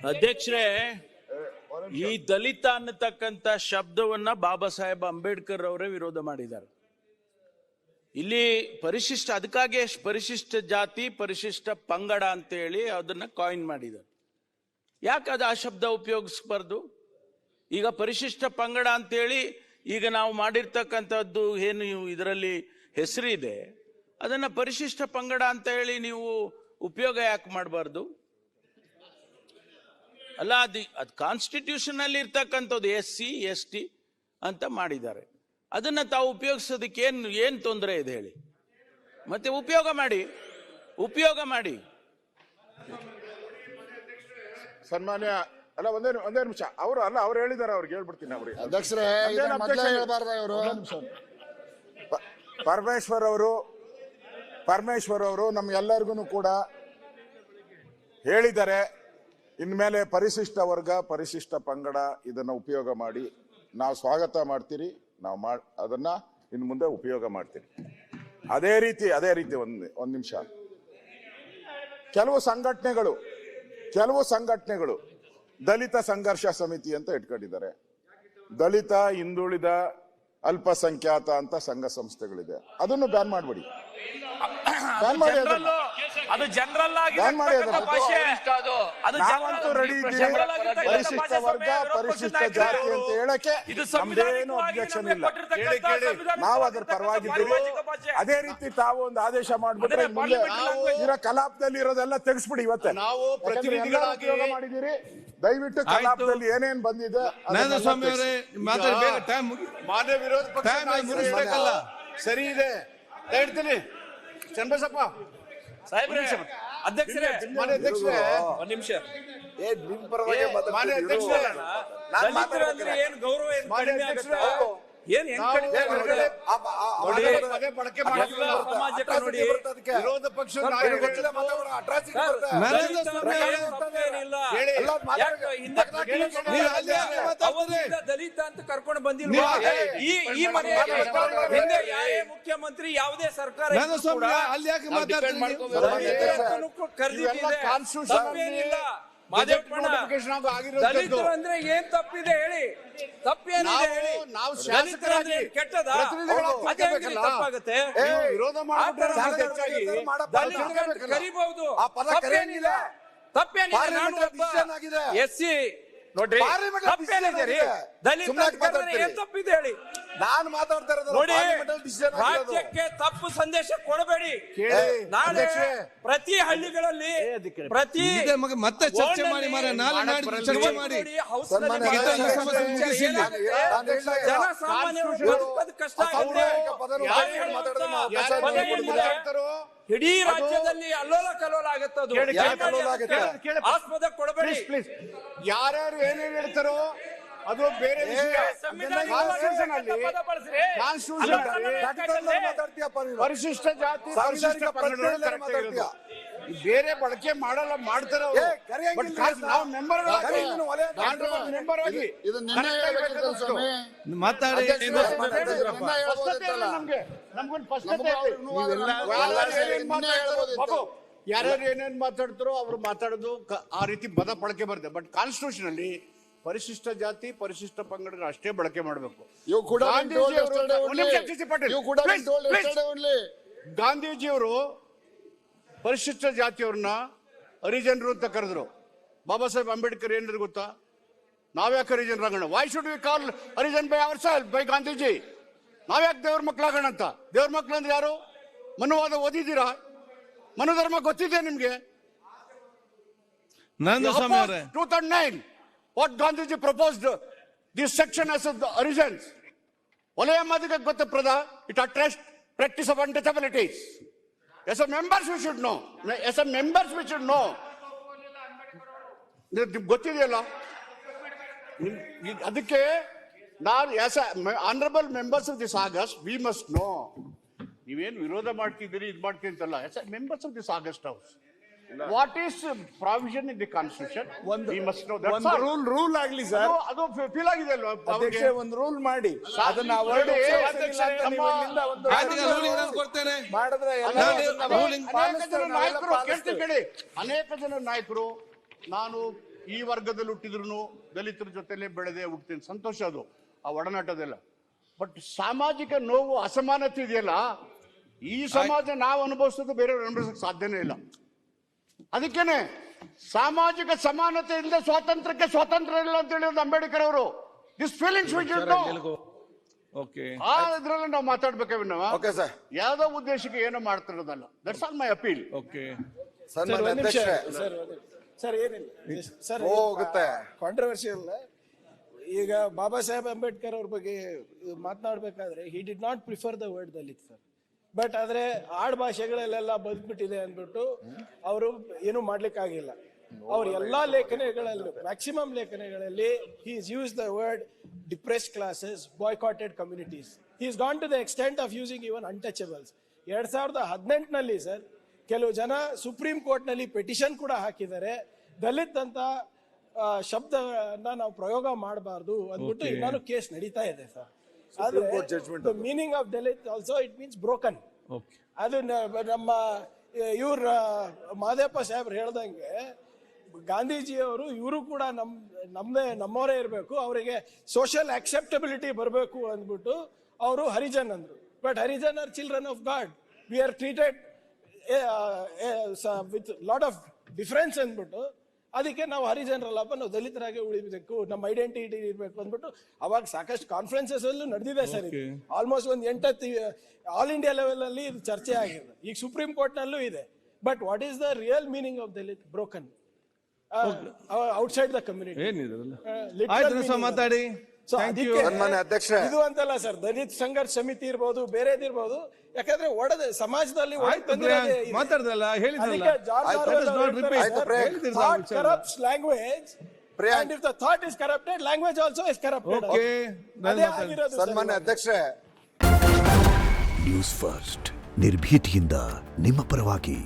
ಅಧ್ಯಕ್ಷರೇ, ಈ ದಲಿತ ಅನ್ನತಕ್ಕಂತ ಶಬ್ದವನ್ನ ಬಾಬಾ ಸಾಹೇಬ್ ಅಂಬೇಡ್ಕರ್ ಅವರೇ ವಿರೋಧ ಮಾಡಿದ್ದಾರೆ. ಇಲ್ಲಿ ಪರಿಶಿಷ್ಟ, ಅದಕ್ಕಾಗಿ ಪರಿಶಿಷ್ಟ ಜಾತಿ ಪರಿಶಿಷ್ಟ ಪಂಗಡ ಅಂತ ಹೇಳಿ ಅದನ್ನ ಕಾಯಿನ್ ಮಾಡಿದ್ದಾರೆ. ಯಾಕೆ ಅದು ಆ ಶಬ್ದ ಉಪಯೋಗಿಸಬಾರ್ದು? ಈಗ ಪರಿಶಿಷ್ಟ ಪಂಗಡ ಅಂತೇಳಿ ಈಗ ನಾವು ಮಾಡಿರ್ತಕ್ಕಂಥದ್ದು ಏನು ಇದರಲ್ಲಿ ಹೆಸರಿದೆ, ಅದನ್ನ ಪರಿಶಿಷ್ಟ ಪಂಗಡ ಅಂತ ಹೇಳಿ ನೀವು ಉಪಯೋಗ ಯಾಕೆ ಮಾಡಬಾರ್ದು? ಅಲ್ಲ, ಅದು ಕಾನ್ಸ್ಟಿಟ್ಯೂಷನ್ ಅಲ್ಲಿ ಇರ್ತಕ್ಕಂಥದ್ದು SC ST ಅಂತ ಮಾಡಿದ್ದಾರೆ. ಅದನ್ನ ತಾವು ಉಪಯೋಗಿಸೋದಕ್ಕೆ ಏನ್ ತೊಂದರೆ ಇದೆ ಹೇಳಿ? ಮತ್ತೆ ಉಪಯೋಗ ಮಾಡಿ. ಸನ್ಮಾನ್ಯ ಅಲ್ಲ, ಒಂದೇ ನಿಮಿಷ. ಅವ್ರು ಹೇಳಿದಾರೆ, ಅವ್ರಿಗೆ ಹೇಳ್ಬಿಡ್ತೀನಿ. ಅವ್ರಿಗೆ ಅಧ್ಯಕ್ಷರೇ, ಪರಮೇಶ್ವರ್ ಅವರು ನಮ್ಗೆಲ್ಲರಿಗೂ ಕೂಡ ಹೇಳಿದ್ದಾರೆ, ಇನ್ಮೇಲೆ ಪರಿಶಿಷ್ಟ ವರ್ಗ ಪರಿಶಿಷ್ಟ ಪಂಗಡ ಇದನ್ನ ಉಪಯೋಗ ಮಾಡಿ. ನಾವು ಸ್ವಾಗತ ಮಾಡ್ತೀರಿ, ಅದನ್ನ ಇನ್ನು ಮುಂದೆ ಉಪಯೋಗ ಮಾಡ್ತೀರಿ. ಅದೇ ರೀತಿ ಒಂದ್ ನಿಮಿಷ. ಕೆಲವು ಸಂಘಟನೆಗಳು ದಲಿತ ಸಂಘರ್ಷ ಸಮಿತಿ ಅಂತ ಇಟ್ಕೊಂಡಿದ್ದಾರೆ. ದಲಿತ, ಹಿಂದುಳಿದ, ಅಲ್ಪಸಂಖ್ಯಾತ ಅಂತ ಸಂಘ ಸಂಸ್ಥೆಗಳಿದೆ. ಅದನ್ನು ಬ್ಯಾನ್ ಮಾಡ್ಬಿಡಿ. ಅದು ಜನರಲ್ ಆಗಿ ನಾವಂತೂ ರೆಡಿ ಇದ್ದೀವಿ. ಪರಿಶಿಷ್ಟ ವರ್ಗ ಪರಿಶಿಷ್ಟ ಜಾತಿ ಅಂತ ಹೇಳಕ್ಕೆ ನಮ್ದೇನು ಅಬ್ಜೆಕ್ಷನ್ ಇಲ್ಲ. ನಾವು ಅದ್ರ ಪರವಾಗಿದ್ದೀವಿ. ಅದೇ ರೀತಿ ತಾವು ಒಂದು ಆದೇಶ ಮಾಡ್ಬಿಟ್ರೆ ಮುಂದೆ ಇರೋ ಕಲಾಪದಲ್ಲಿ ಇರೋದೆಲ್ಲ ತೆಗೆಸ್ಬಿಡಿ. ಇವತ್ತೇ ನಾವು ಪ್ರತಿನಿಧಿಗಳಾಗಿ ಮಾಡಿದ್ದೀರಿ. ದಯವಿಟ್ಟು ಕಲಾಪದಲ್ಲಿ ಏನೇನ್ ಬಂದಿದೆ ಮಾನ್ಯ ವಿರೋಧ ಪಕ್ಷ ಸರಿ ಇದೆ ಹೇಳ್ತೀನಿ. ಚಂದ್ರಸಪ್ಪ ಅಧ್ಯಕ್ಷರೇ, ಮಾನ್ಯ ಅಧ್ಯಕ್ಷರೇ, ಒಂದ್ ನಿಮಿಷ. ಮಾನ್ಯ ಅಧ್ಯಕ್ಷರೇ, ಏನ್ ಗೌರವ ಏನ್ ಬಳಕೆ ವಿರೋಧ ಪಕ್ಷ ದಲಿತ ಅಂತ ಕರ್ಕೊಂಡು ಬಂದಿಲ್ವಾ? ಈ ಹಿಂದೆ ಮುಖ್ಯಮಂತ್ರಿ ಯಾವುದೇ ಸರ್ಕಾರ ಕರೆದಿಲ್ಲ. ದಲಿತರು ಅಂದ್ರೆ ಏನ್ ತಪ್ಪಿದೆ ಹೇಳಿ? ತಪ್ಪೇನಿದೆ ಹೇಳಿ? ನಾವು ಶಾಸಕರಾಗಿ ಕೆಟ್ಟದ ತಪ್ಪಾಗುತ್ತೆ. ವಿರೋಧ ಕರಿಬಹುದು, ತಪ್ಪೇನಿದೆ. SC ನೋಡ್ರಿ, ತಪ್ಪೇನಿದೆ ರೀ? ದಲಿತ ಏನ್ ತಪ್ಪಿದೆ ಹೇಳಿ? ನಾನು ಮಾತಾಡ್ತಾ ಇರೋದು ನೋಡಿ, ರಾಜ್ಯಕ್ಕೆ ತಪ್ಪು ಸಂದೇಶ ಕೊಡಬೇಡಿ. ನಾಳೆ ಪ್ರತಿ ಹಳ್ಳಿಗಳಲ್ಲಿ ಪ್ರತಿ ಮತ್ತೆ ಚರ್ಚೆ ಮಾಡಿ, ಚರ್ಚೆ ಮಾಡಿ. ಜನಸಾಮಾನ್ಯರು ಕಷ್ಟ ಆಗುತ್ತೆ. ಇಡೀ ರಾಜ್ಯದಲ್ಲಿ ಅಲ್ಲೋಲ ಕಲ್ಲೋಲ ಆಗುತ್ತದು. ಆಸ್ಪದ ಕೊಡಬೇಡಿ. ಯಾರ್ಯಾರು ಏನೇನು ಹೇಳ್ತಾರೋ ಅದು ಬೇರೆ ಪರಿಶಿಷ್ಟ ಜಾತಿ ಪರಿಶಿಷ್ಟ ಪಂಗಡ ಬೇರೆ ಬಳಕೆ ಮಾಡಲ್ಲ, ಮಾಡ್ತಾರ. ನಾವು ಮೆಂಬರ್ ಆಗಿ ಮಾತಾಡಿ. ಯಾರ್ಯಾರು ಏನೇನ್ ಮಾತಾಡ್ತಾರೋ ಅವ್ರು ಮಾತಾಡೋದು ಆ ರೀತಿ ಪದ ಬಳಕೆ ಬರುತ್ತೆ. ಬಟ್ ಕಾನ್ಸ್ಟಿಟ್ಯೂಷನ್ ಅಲ್ಲಿ ಪರಿಶಿಷ್ಟ ಜಾತಿ ಪರಿಶಿಷ್ಟ ಪಂಗಡ ಅಷ್ಟೇ ಬಳಕೆ ಮಾಡಬೇಕು. ಗಾಂಧೀಜಿಯವರು ಪರಿಶಿಷ್ಟ ಜಾತಿಯವ್ರನ್ನ ಹರಿಜನರು ಅಂತ ಕರೆದ್ರು. ಬಾಬಾ ಸಾಹೇಬ್ ಅಂಬೇಡ್ಕರ್ ಏನಿದ್ರು ಗೊತ್ತಾ? ನಾವ್ಯಾಕೆ ಹರಿಜನರಾಗೋಣ? Why should we call Harijan by our self, by Gandhiji? ನಾವ್ಯಾಕೆ ದೇವ್ರ ಮಕ್ಕಳಾಗೋಣ ಅಂತ? ದೇವ್ರ ಮಕ್ಕಳು ಅಂದ್ರೆ ಯಾರು? ಮನುವಾದ ಓದಿದ್ದೀರಾ? ಮನುಧರ್ಮ ಗೊತ್ತಿದೆ ನಿಮ್ಗೆ? 2009 what Gandhiji proposed this section as the origins. Olaya madhika gotta prada, it attracts practice of untouchabilities. As a members we should know. ಗೊತ್ತಿದೆಯಲ್ಲ ಅದಕ್ಕೆ ನಾವು as honorable members of this August we must know. ನೀವೇನು ವಿರೋಧ ಮಾಡ್ತಿದ್ದೀರಿ, ಇದು ಮಾಡ್ತೀನಿ ಅಂತಲ್ಲ. as members of this August House what is provision in the constitution we must know that's all. Rule ಆಗ್ಲಿ sir. ಅದು ಫೀಲ್ ಆಗಿದೆ ಅಲ್ವಾ ಅಧ್ಯಕ್ಷ ಒಂದು ರೂಲ್ ಮಾಡಿ ಅದನ್ನ avoid ನೋಡಿ, ಉಪಯೋಗಿಸಲಿಲ್ಲ ಅಂತ ನೀವು ಇಲ್ಲಿಂದ ಒಂದು ಆಯ್ತು, ruling ನಾನು ಕೊಡ್ತೇನೆ. ಮಾಡಿದ್ರೆ ಎಲ್ಲ ನಾನು ಅದನ್ನ ruling ಅನೇಕ ಜನ ನಾಯಕರು ಪಾಲಿಸ್ತೇವೆ. ಕೇಳಿ ಅನೇಕ ಜನ ನಾಯಕರು ನಾನು ಈ ವರ್ಗದಲ್ಲಿ ಹುಟ್ಟಿದ್ರು ದಲಿತರ ಜೊತೆಲೆ ಬೆಳೆದೇ ಹುಡ್ತೀನಿ, ಸಂತೋಷ ಅದು ಆ ಒಡನಾಟದೆಲ್ಲ. ಬಟ್ ಸಾಮಾಜಿಕ ನೋವು ಅಸಮಾನತೆ ಇದೆಯಲ್ಲ, ಈ ಸಮಾಜ ನಾವು ಅನುಭವಿಸೋದು ಬೇರೆಯವ್ರು ಅನುಭವಿಸಕ್ಕೆ ಸಾಧ್ಯನೇ ಇಲ್ಲ. ಅದಕ್ಕೇನೆ ಸಾಮಾಜಿಕ ಸಮಾನತೆಯಿಂದ ಸ್ವಾತಂತ್ರ್ಯ ಇಲ್ಲ ಅಂತ ಹೇಳಿದ್ರು ಅಂಬೇಡ್ಕರ್ ಅವರು. ದಿಸ್ ಫೀಲಿಂಗ್ಸ್ ಓಕೆ ಆ ಇದ್ರಲ್ಲಿ ನಾವು ಮಾತಾಡ್ಬೇಕೇವೆ ನಾವು. Okay sir. ಯಾವ್ದೋ ಉದ್ದೇಶಕ್ಕೆ ಏನೋ ಮಾಡ್ತಿರೋದಲ್ಲ. That's all my appeal. Okay ಸನ್ಮಾನ್ಯ ಅಧ್ಯಕ್ಷರೇ, ಸರ್ ಏನಿಲ್ಲ ಸರ್, ಹೋಗುತ್ತೆ. ಕಾಂಟ್ರವರ್ಷಿಯಲ್. ಈಗ ಬಾಬಾ ಸಾಹೇಬ್ ಅಂಬೇಡ್ಕರ್ ಅವ್ರ ಬಗ್ಗೆ ಮಾತನಾಡ್ಬೇಕಾದ್ರೆ he did not prefer the word Dalit sir. But ಆದ್ರೆ ಆಡ್ ಭಾಷೆಗಳಲ್ಲೆಲ್ಲ ಬದುಕ್ಬಿಟ್ಟಿದೆ ಅಂದ್ಬಿಟ್ಟು ಅವರು ಏನು ಮಾಡ್ಲಿಕ್ಕಾಗಿಲ್ಲ. ಅವ್ರ ಎಲ್ಲಾ ಲೇಖನಗಳಲ್ಲೂ ಮ್ಯಾಕ್ಸಿಮಮ್ ಲೇಖನಗಳಲ್ಲಿ he has used the word depressed classes, boycotted communities. He has gone to the extent of using even untouchables. 2018ನಲ್ಲಿ ಸರ್ ಕೆಲವು ಜನ ಸುಪ್ರೀಂ ಕೋರ್ಟ್ ನಲ್ಲಿ ಪೆಟಿಷನ್ ಕೂಡ ಹಾಕಿದ್ದಾರೆ, ದಲಿತ್ ಅಂತ ಶಬ್ದವನ್ನ ನಾವು ಪ್ರಯೋಗ ಮಾಡಬಾರ್ದು ಅಂದ್ಬಿಟ್ಟು ಇನ್ನೂ ಕೇಸ್ ನಡೀತಾ ಇದೆ ಸರ್. ಆದ್ರೆ meaning of Dalit also it means broken. Okay ಅದು ನಮ್ಮ ಇವ್ರ ಮಾದೇಪ್ಪ ಸಾಹೇಬ್ರು ಹೇಳ್ದಂಗೆ ಗಾಂಧೀಜಿಯವರು ಇವರು ಕೂಡ ನಮ್ಮವರೇ ಇರಬೇಕು, ಅವರಿಗೆ ಸೋಷಿಯಲ್ ಅಕ್ಸೆಪ್ಟಬಿಲಿಟಿ ಬರಬೇಕು ಅಂದ್ಬಿಟ್ಟು ಅವರು ಹರಿಜನ್ ಅಂದ್ರು. But Harijan are children of God, we are treated with lot of difference ಅಂದ್ಬಿಟ್ಟು ಅದಕ್ಕೆ ನಾವು ಹರಿಜನರಲ್ಲಪ್ಪ ನಾವು ದಲಿತರಾಗಿ ಉಳಿಬೇಕು, ನಮ್ಮ ಐಡೆಂಟಿಟಿ ಇರಬೇಕು ಅಂದ್ಬಿಟ್ಟು ಅವಾಗ ಸಾಕಷ್ಟು ಕಾನ್ಫರೆನ್ಸಸ್ ಅಲ್ಲೂ ನಡೆದಿದೆ ಸರ್. ಆಲ್ಮೋಸ್ಟ್ ಒಂದು 8 ಆಲ್ ಇಂಡಿಯಾ ಲೆವೆಲ್ ಅಲ್ಲಿ ಇದು ಚರ್ಚೆ ಆಗಿದೆ. ಈಗ ಸುಪ್ರೀಂ ಕೋರ್ಟ್ ನಲ್ಲೂ ಇದೆ. But what is the real meaning of Dalit? Broken outside the community. ಏನಿದ್ರಲ್ಲ ಆಯ್ತು ಸರ್, ಮಾತಾಡಿ. ಸನ್ಮಾನ್ಯ ಅಧ್ಯಕ್ಷರೇ, ಇದು ಅಂತಲ್ಲ ಸರ್, ದಲಿತ್ ಸಂಘರ್ಷ ಸಮಿತಿ ಇರ್ಬೋದು, ಬೇರೆದಿರ್ಬೋದು. ಯಾಕಂದ್ರೆ ಸಮಾಜದಲ್ಲಿ ಮಾತಾಡ್ದಲ್ಲ, ಹೇಳಿದ್ರಲ್ಲ. corrupts language, and if the thought is corrupted, language also is corrupted. ಅದೇ ಆಗಿರೋದು ಸರ್. ಸನ್ಮಾನ್ಯ ಅಧ್ಯಕ್ಷರೇ, ನ್ಯೂಸ್ ಫಸ್ಟ್ ನಿರ್ಭೀತಿಯಿಂದ ನಿಮ್ಮ ಪರವಾಗಿ.